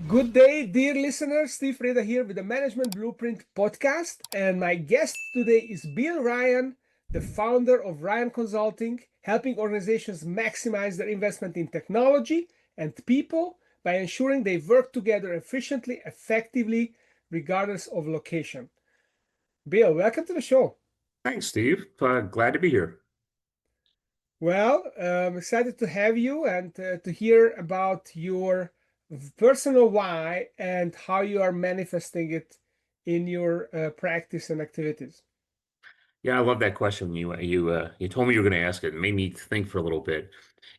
Good day, dear listeners. Steve Reda here with the Management Blueprint podcast. And my guest today is Bill Ryan, the founder of Ryan Consulting, helping organizations maximize their investment in technology and people by ensuring they work together efficiently, effectively, regardless of location. Bill, welcome to the show. Thanks, Steve. Glad to be here. Well, I'm excited to have you and to hear about your personal why and how you are manifesting it in your practice and activities. Yeah, I love that question. You told me you were going to ask it. It made me think for a little bit,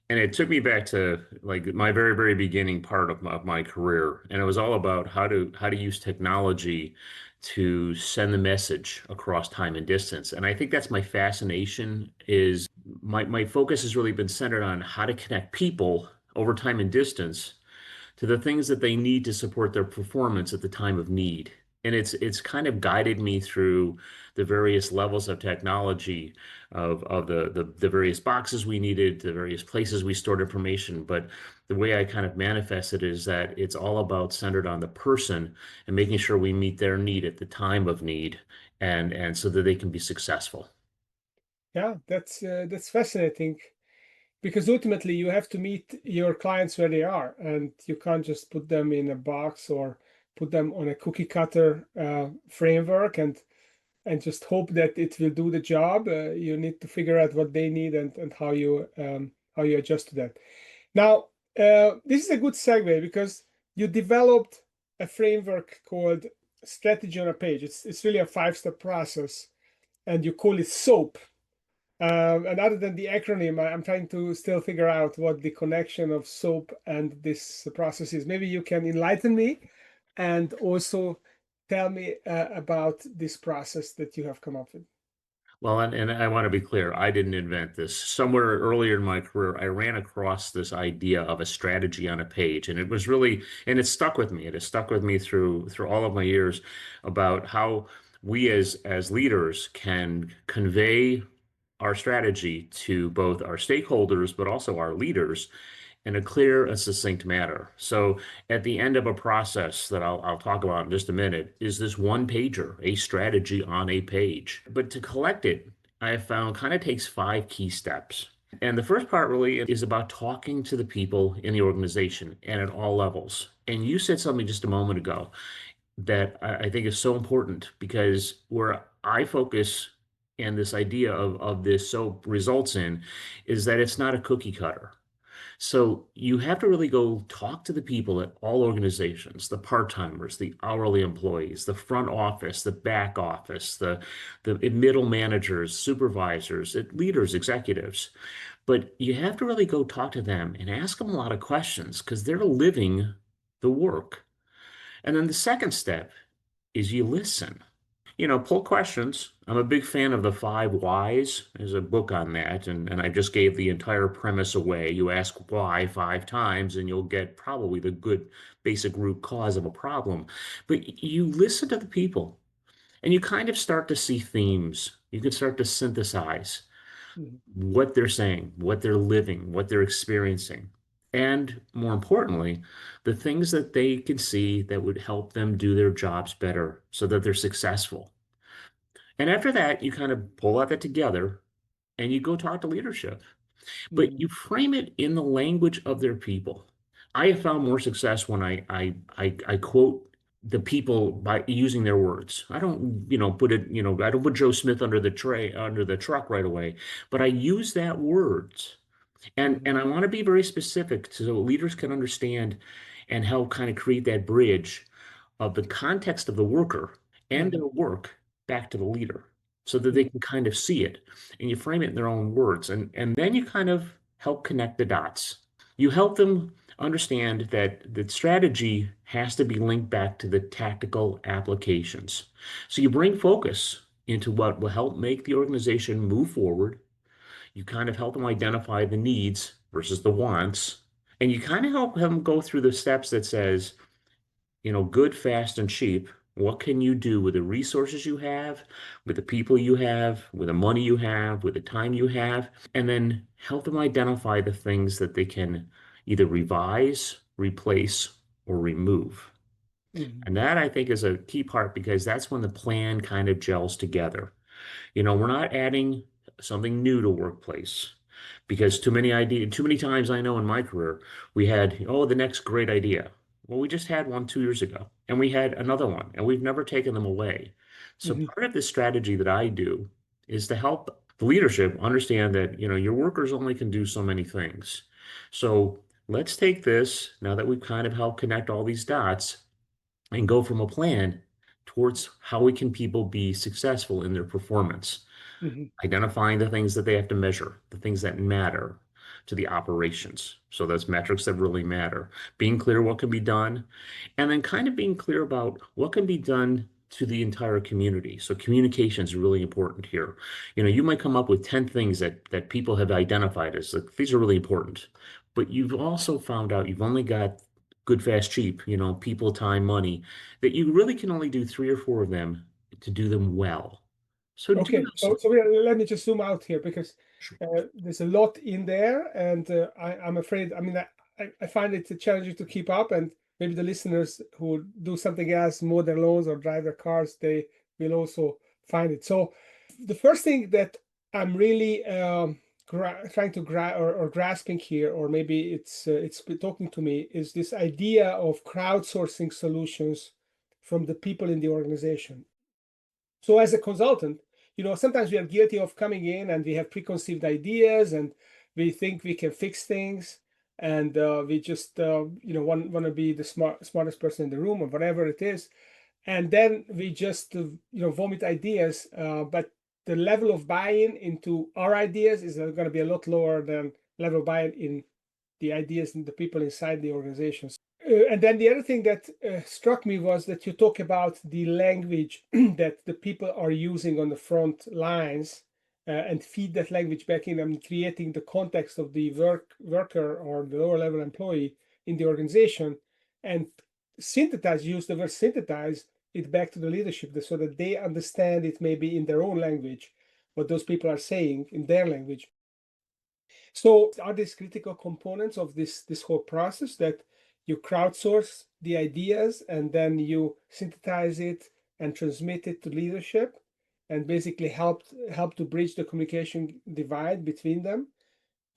and it took me back to like my very beginning part of my career, and it was all about how to use technology to send the message across time and distance. And I think that's my fascination. Is my focus has really been centered on how to connect people over time and distance to the things that they need to support their performance at the time of need. And it's kind of guided me through the various levels of technology of the various boxes we needed, the various places we stored information. But the way I kind of manifest it is that it's all about centered on the person and making sure we meet their need at the time of need and so that they can be successful. Yeah, that's fascinating because ultimately you have to meet your clients where they are, and you can't just put them in a box or put them on a cookie cutter framework and just hope that it will do the job. You need to figure out what they need and how you adjust to that. Now, this is a good segue because you developed a framework called Strategy on a Page. It's really a five-step process, and you call it SOAP. And other than the acronym, I'm trying to still figure out what the connection of SOAP and this process is. Maybe you can enlighten me and also tell me about this process that you have come up with. Well, and I want to be clear, I didn't invent this. Somewhere earlier in my career, I ran across this idea of a strategy on a page, and it was really, and it stuck with me. It has stuck with me through all of my years about how we as leaders can convey our strategy to both our stakeholders, but also our leaders in a clear and succinct manner. So at the end of a process that I'll talk about in just a minute is this one pager, a strategy on a page. But to collect it, I have found kind of takes five key steps. And the first part really is about talking to the people in the organization and at all levels. And you said something just a moment ago that I think is so important because where I focus and this idea of this so results in is that it's not a cookie cutter. So you have to really go talk to the people at all organizations, the part-timers, the hourly employees, the front office, the back office, the middle managers, supervisors, leaders, executives. But you have to really go talk to them and ask them a lot of questions because they're living the work. And then the second step is you listen. Pull questions. I'm a big fan of the five whys. There's a book on that, and I just gave the entire premise away. You ask why five times, and you'll get probably the good basic root cause of a problem. But you listen to the people, and you kind of start to see themes. You can start to synthesize Mhm. what they're saying, what they're living, what they're experiencing. And more importantly, the things that they can see that would help them do their jobs better so that they're successful. And after that, you kind of pull all that together and you go talk to leadership, but Mhm. you frame it in the language of their people. I have found more success when I quote the people by using their words. I don't, put it, I don't put Joe Smith under the truck right away, but I use that words. And Mhm. I want to be very specific so leaders can understand and help kind of create that bridge of the context of the worker and Mhm. their work back to the leader so that they Mhm. can kind of see it and you frame it in their own words and then you kind of help connect the dots. You help them understand that the strategy has to be linked back to the tactical applications. So you bring focus into what will help make the organization move forward. You kind of help them identify the needs versus the wants, and you kind of help them go through the steps that says, good, fast, and cheap. What can you do with the resources you have, with the people you have, with the money you have, with the time you have, and then help them identify the things that they can either revise, replace, or remove. Mhm. And that I think is a key part because that's when the plan kind of gels together. We're not adding something new to workplace because too many times I know in my career, we had, oh, the next great idea. Well, we just had one 2 years ago and we had another one and we've never taken them away. So Mhm. part of the strategy that I do is to help the leadership understand that, your workers only can do so many things. So let's take this now that we've kind of helped connect all these dots and go from a plan towards how we can people be successful in their performance, Mhm. identifying the things that they have to measure, the things that matter to the operations. So that's metrics that really matter. Being clear what can be done, and then kind of being clear about what can be done to the entire community. So communication is really important here. You might come up with 10 things that people have identified as like, these are really important, but you've also found out you've only got good, fast, cheap, people, time, money, that you really can only do three or four of them to do them well. So do Okay, those. let me just zoom out here because Sure. there's a lot in there, and I'm afraid. I mean, I find it challenging to keep up, and maybe the listeners who do something else, mow their lawns or drive their cars, they will also find it. So, the first thing that I'm really trying to or grasping here, or maybe it's talking to me, is this idea of crowdsourcing solutions from the people in the organization. So as a consultant, sometimes we are guilty of coming in and we have preconceived ideas and we think we can fix things, and we just want to be the smartest person in the room or whatever it is, and then we just vomit ideas, but the level of buy-in into our ideas is going to be a lot lower than level of buy-in in the ideas and the people inside the organizations. And then the other thing that struck me was that you talk about the language that the people are using on the front lines, and feed that language back in and creating the context of the worker or the lower level employee in the organization, and use the word synthesize it back to the leadership so that they understand it maybe in their own language, what those people are saying in their language. So are these critical components of this whole process, that you crowdsource the ideas and then you synthesize it and transmit it to leadership and basically help to bridge the communication divide between them,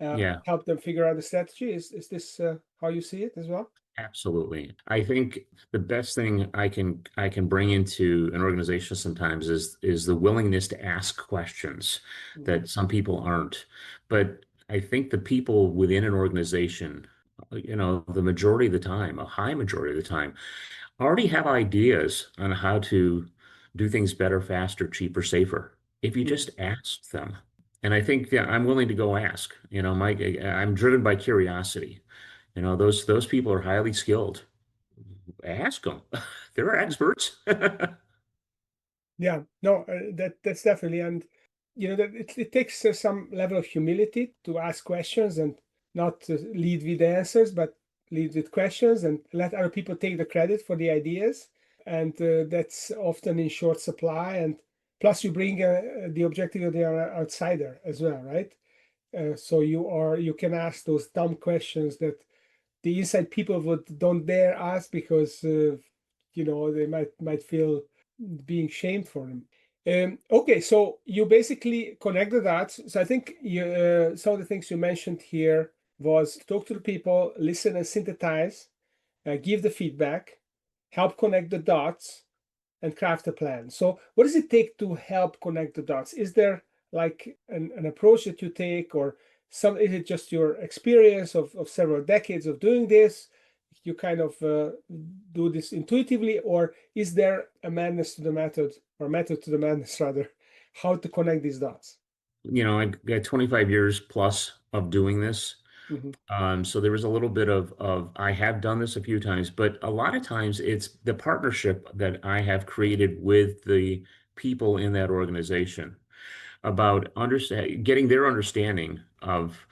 Yeah, help them figure out the strategy? Is this how you see it as well? absolutely. I think the best thing I can bring into an organization sometimes is the willingness to ask questions Mhm. that some people aren't. But I think the people within an organization, the majority of the time, a high majority of the time, already have ideas on how to do things better, faster, cheaper, safer. If you Mhm. just ask them. And I think yeah, I'm willing to go ask. I'm driven by curiosity. Those people are highly skilled. Ask them. They're experts. Yeah, no, that's definitely, and that it takes some level of humility to ask questions and not lead with answers, but lead with questions and let other people take the credit for the ideas. And that's often in short supply. And plus, you bring the objective of the outsider as well, right? So you can ask those dumb questions that the inside people would don't dare ask because they might feel being shamed for them. Okay, so you basically connect the dots. So I think some of the things you mentioned here was talk to the people, listen and synthesize, give the feedback, help connect the dots, and craft a plan. So, what does it take to help connect the dots? Is there like an approach that you take, or is it just your experience of several decades of doing this? You kind of do this intuitively, or is there a madness to the method, or method to the madness rather, how to connect these dots? I got 25 years plus of doing this. Hmm. So there was a little bit of I have done this a few times, but a lot of times it's the partnership that I have created with the people in that organization about getting their understanding of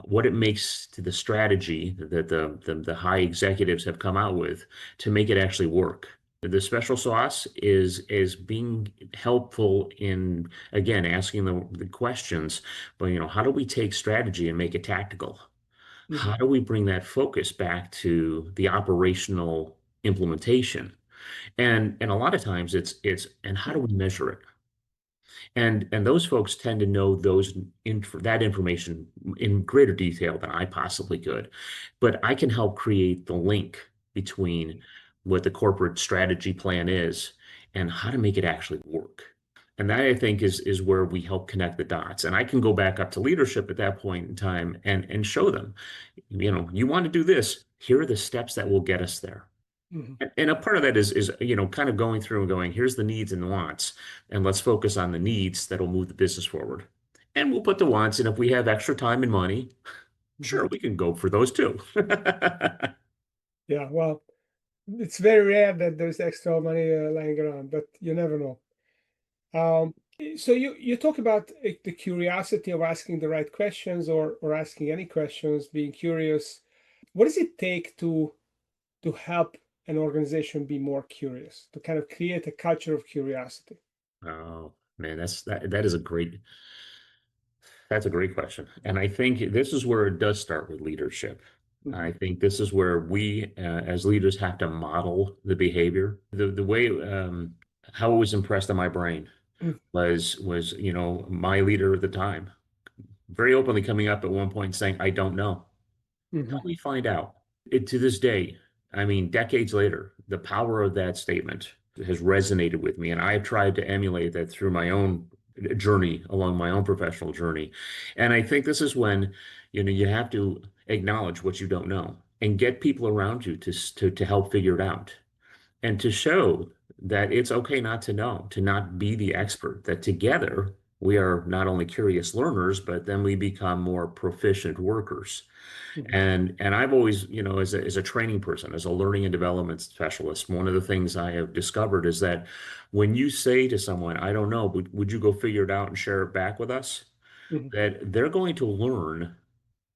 what it makes to the strategy that the high executives have come out with to make it actually work. The special sauce is being helpful in again asking the questions, but how do we take strategy and make it tactical? Hmm. How do we bring that focus back to the operational implementation? And a lot of times it's and how do we measure it? And those folks tend to know that information in greater detail than I possibly could. But I can help create the link between what the corporate strategy plan is and how to make it actually work. And that I think is where we help connect the dots. And I can go back up to leadership at that point in time and show them, you want to do this, here are the steps that will get us there. Hmm. And a part of that is kind of going through and going, here's the needs and the wants, and let's focus on the needs that'll move the business forward. And we'll put the wants, and if we have extra time and money, Hmm. sure, we can go for those too. Yeah, well, it's very rare that there's extra money lying around, but you never know. Um, so you talk about the curiosity of asking the right questions, or asking any questions, being curious. What does it take to help an organization be more curious, to kind of create a culture of curiosity? Oh man, that is that's a great question. And I think this is where it does start with leadership. Hmm. I think this is where we, as leaders, have to model the behavior. The way how it was impressed on my brain was my leader at the time very openly coming up at one point and saying, "I don't know." Hmm. Help me find out. To this day, I mean, decades later, the power of that statement has resonated with me, and I've tried to emulate that through my own journey, along my own professional journey. And I think this is when, you have to acknowledge what you don't know and get people around you to help figure it out and to show that it's okay not to know, to not be the expert, that together we are not only curious learners, but then we become more proficient workers. Hmm. And I've always, as a training person, as a learning and development specialist, one of the things I have discovered is that when you say to someone, I don't know, but would you go figure it out and share it back with us? Hmm. That they're going to learn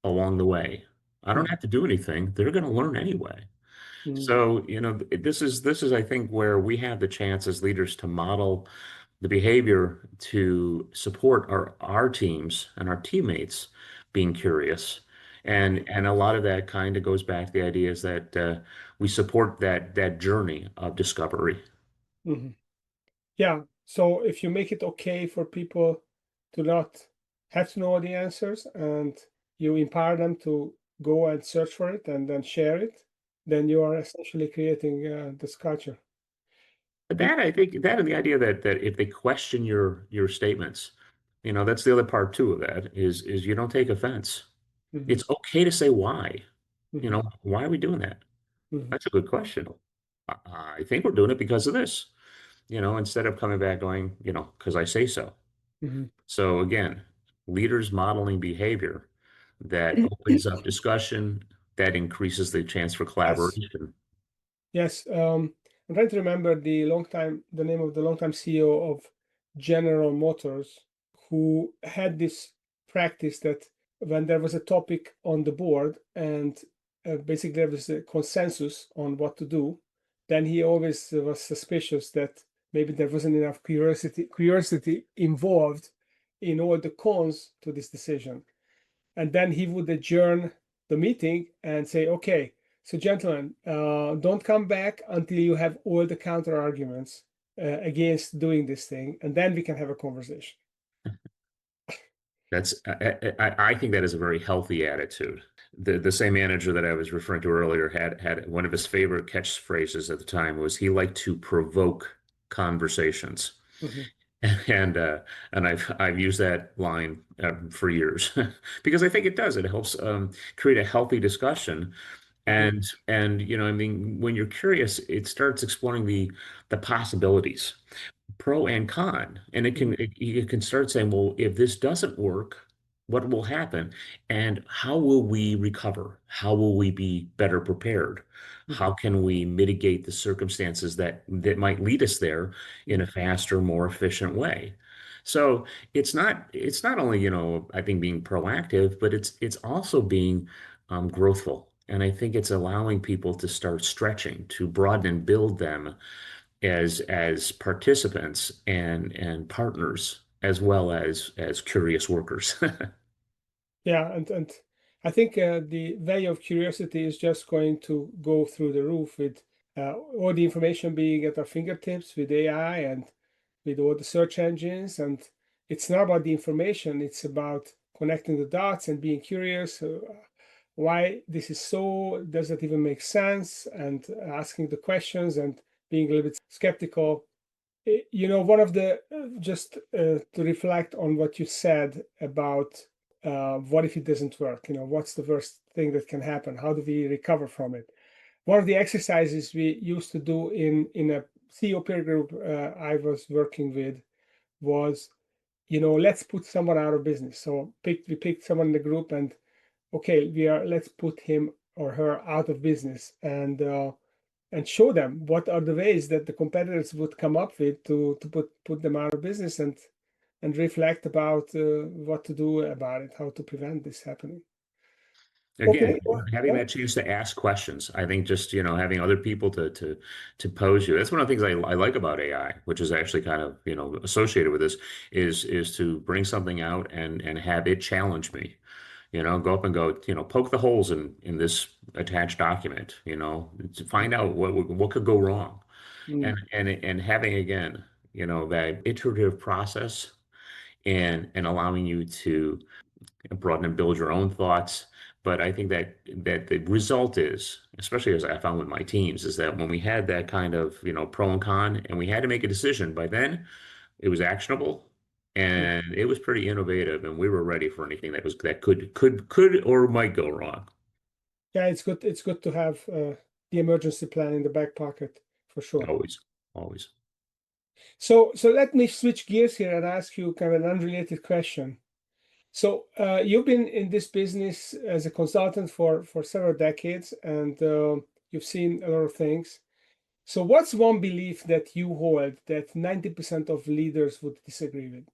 along the way. I don't Hmm. have to do anything. They're going to learn anyway. Hmm. So, this is I think where we have the chance as leaders to model the behavior to support our teams and our teammates being curious. And a lot of that kind of goes back to the idea is that we support that journey of discovery. Hmm. Yeah. So if you make it okay for people to not have to know the answers, and you empower them to go and search for it and then share it, then you are essentially creating this culture. But And that I think that and the idea that if they question your statements, that's the other part too of that is you don't take offense. mhm, It's okay to say why. mhm, Why are we doing that? mhm, That's a good question. I think we're doing it because of this, instead of coming back going, because I say so. mhm. So again, leaders modeling behavior that opens up discussion, that increases the chance for Yes. collaboration. Yes, I'm trying to remember the name of the longtime CEO of General Motors, who had this practice that when there was a topic on the board, and basically there was a consensus on what to do, then he always was suspicious that maybe there wasn't enough curiosity involved in all the cons to this decision. And then he would adjourn the meeting and say, okay, so gentlemen, don't come back until you have all the counter arguments against doing this thing, and then we can have a conversation. I think that is a very healthy attitude. The same manager that I was referring to earlier had one of his favorite catchphrases at the time was he liked to provoke conversations. Mhm. And I've used that line for years because I think it does. It helps create a healthy discussion. Mhm. And I mean, when you're curious, it starts exploring the possibilities, pro and con, and Mhm. you can start saying, well, if this doesn't work, what will happen, and how will we recover? How will we be better prepared? Mhm. How can we mitigate the circumstances that might lead us there in a Mhm. faster, more efficient way? So it's not only, I think being proactive, but it's also being growthful. And I think it's allowing people to start stretching, to broaden and build them as participants and partners as well as curious workers. Yeah, and I think the value of curiosity is just going to go through the roof with all the information being at our fingertips with AI and with all the search engines. And it's not about the information, it's about connecting the dots and being curious. Why this is so, does that even make sense? And asking the questions and being a little bit skeptical. One of the, just to reflect on what you said about what if it doesn't work? What's the worst thing that can happen? How do we recover from it? One of the exercises we used to do in a CEO peer group I was working with was, let's put someone out of business. So we picked someone in the group, and okay, let's put him or her out of business, and show them what are the ways that the competitors would come up with to put them out of business, and reflect about what to do about it, how to prevent this happening. Again, Okay, yeah, having yeah. that chance to ask questions, I think just, having other people to pose you. That's one of the things I like about AI, which is actually kind of, associated with this, is to bring something out and have it challenge me. Go up and go, poke the holes in this attached document, to find out what could go wrong. Mm, And having again, that iterative process and allowing you to broaden and build your own thoughts. But I think that the result is, especially as I found with my teams, is that when we had that kind of, pro and con, and we had to make a decision, by then it was actionable mm. and it was pretty innovative, and we were ready for anything that could or might go wrong. Yeah, it's good to have the emergency plan in the back pocket for sure. Always, always. So let me switch gears here and ask you kind of an unrelated question. So you've been in this business as a consultant for several decades, and you've seen a lot of things. So what's one belief that you hold that 90% of leaders would disagree with?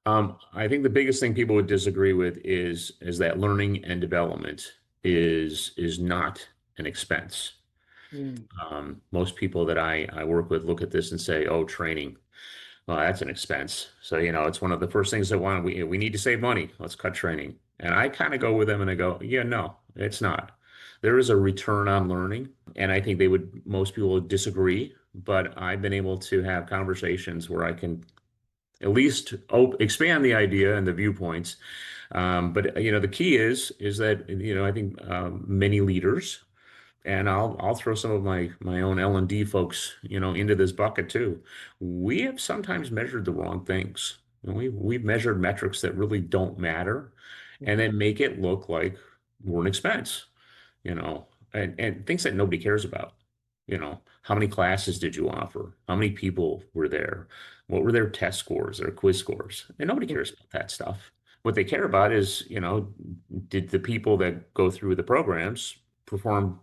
I think the biggest thing people would disagree with is that learning and development is not an expense. Mm, Most people that I work with look at this and say, "Oh, training, well, that's an expense." So, it's one of the first things that we need to save money. Let's cut training. And I kind of go with them and I go, "Yeah, no, it's not. There is a return on learning." And I think most people would disagree, but I've been able to have conversations where I can at least expand the idea and the viewpoints. But the key is that I think many leaders, and I'll throw some of my own L&D folks, into this bucket too. We have sometimes measured the wrong things. We've measured metrics that really don't matter, and mhm, then make it look like we're an expense, you know, and things that nobody cares about. How many classes did you offer? How many people were there? What were their test scores, their quiz scores? And nobody mhm, cares about that stuff. What they care about is, did the people that go through the programs perform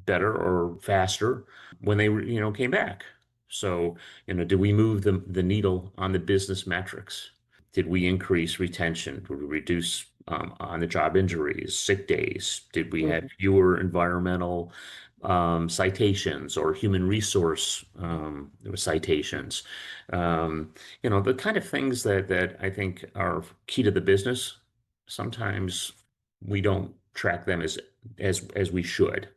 better or faster when they, came back? So, did we move the needle on the business metrics? Did we increase retention? Did we reduce on-the-job injuries, sick days? Did we have mhm, fewer environmental citations or human resource citations? The kind of things that I think are key to the business. Sometimes we don't track them as we should.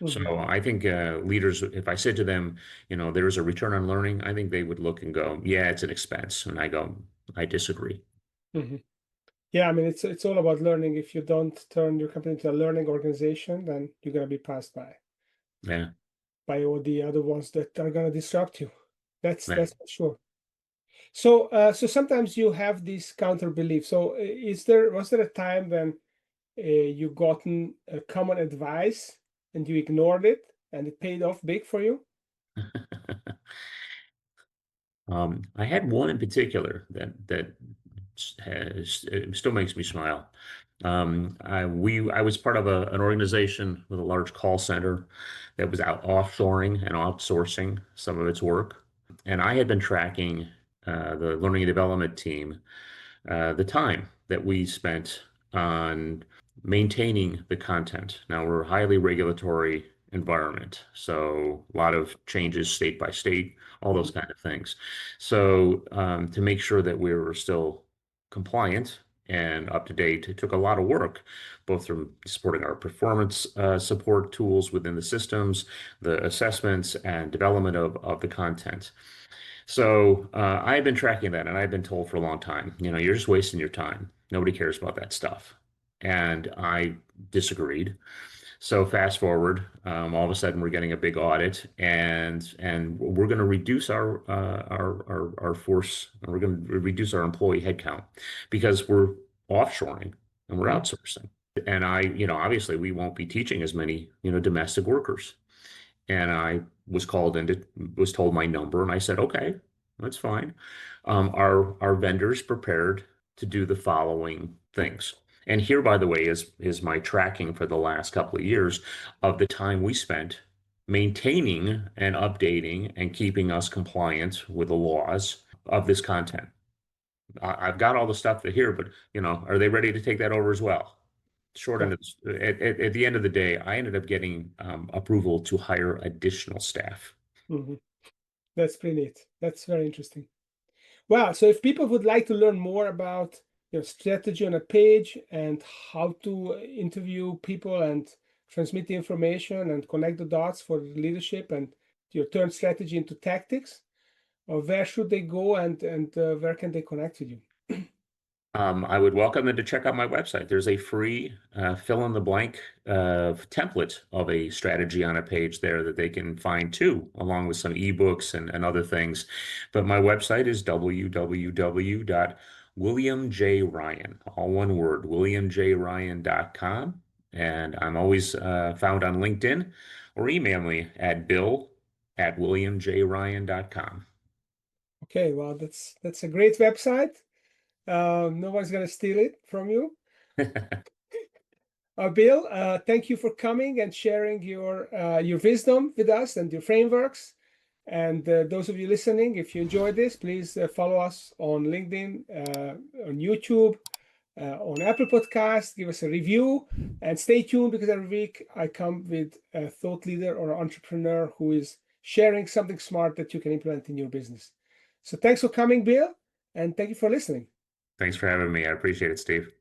So mhm, I think leaders, if I said to them, there's a return on learning, I think they would look and go, yeah, it's an expense. And I go, I disagree. mhm. Yeah, I mean it's all about learning. If you don't turn your company into a learning organization, then you're gonna be passed Yeah. by all the other ones that are gonna disrupt you. That's Yeah. that's for sure. So sometimes you have this counter belief. So was there a time when you gotten a common advice and you ignored it and it paid off big for you? I had one in particular that has it still makes me smile. I was part of an organization with a large call center that was out offshoring and outsourcing some of its work, and I had been tracking the learning and development team, the time that we spent on maintaining the content. Now we're a highly regulatory environment, so a lot of changes state by state, all those Mhm, kind of things. So to make sure that we were still compliant and up to date. It took a lot of work, both from supporting our performance support tools within the systems, the assessments, and development of the content. So I've been tracking that, and I've been told for a long time, you're just wasting your time. Nobody cares about that stuff. And I disagreed. So fast forward, all of a sudden we're getting a big audit, and we're going to reduce our force, and we're going to reduce our employee headcount because we're offshoring and we're Mhm. outsourcing. And obviously we won't be teaching as many, domestic workers. And I was called into, was told my number, and I said, okay, that's fine. Our vendors prepared to do the following things. And here, by the way, is my tracking for the last couple of years of the time we spent maintaining and updating and keeping us compliant with the laws of this content. I've got all the stuff to here, but are they ready to take that over as well? Short Yeah. end of at the end of the day, I ended up getting approval to hire additional staff. Mhm. That's pretty neat. That's very interesting. Wow. So if people would like to learn more about strategy on a page and how to interview people and transmit the information and connect the dots for leadership and turn strategy into tactics, where should they go and where can they connect with you? I would welcome them to check out my website. There's a free fill in the blank template of a strategy on a page there that they can find too, along with some ebooks and other things. But my website is www.williamjryan, all one word, williamjryan.com. And I'm always found on LinkedIn, or email me at bill@williamjryan.com. Okay, well, that's a great website. No one's gonna steal it from you. Bill, thank you for coming and sharing your wisdom with us and your frameworks. And those of you listening, if you enjoyed this, please follow us on LinkedIn, on YouTube, on Apple Podcasts. Give us a review and stay tuned because every week I come with a thought leader or an entrepreneur who is sharing something smart that you can implement in your business. So thanks for coming, Bill, and thank you for listening. Thanks for having me. I appreciate it, Steve.